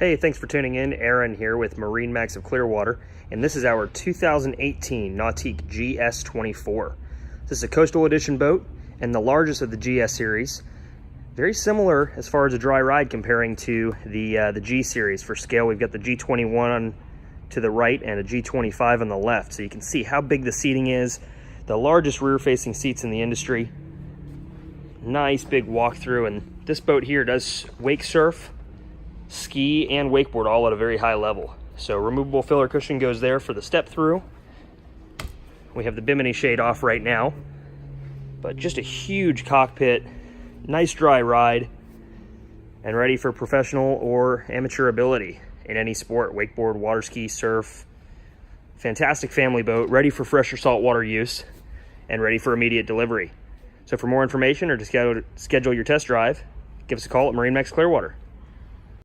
Hey, thanks for tuning in. Aaron here with MarineMax of Clearwater, and this is our 2018 Nautique GS24. This is a coastal edition boat and the largest of the GS series. Very similar as far as a dry ride comparing to the G series. For scale, we've got the G21 to the right and a G25 on the left, so you can see how big the seating is. The largest rear-facing seats in the industry. Nice big walkthrough, and this boat here does wake surf, ski, and wakeboard all at a very high level. So removable filler cushion goes there for the step through. We have the bimini shade off right now, but just a huge cockpit, nice dry ride, and ready for professional or amateur ability in any sport: wakeboard, water ski, surf. Fantastic family boat, ready for fresh or saltwater use, and ready for immediate delivery. So for more information or to schedule your test drive, give us a call at MarineMax Clearwater.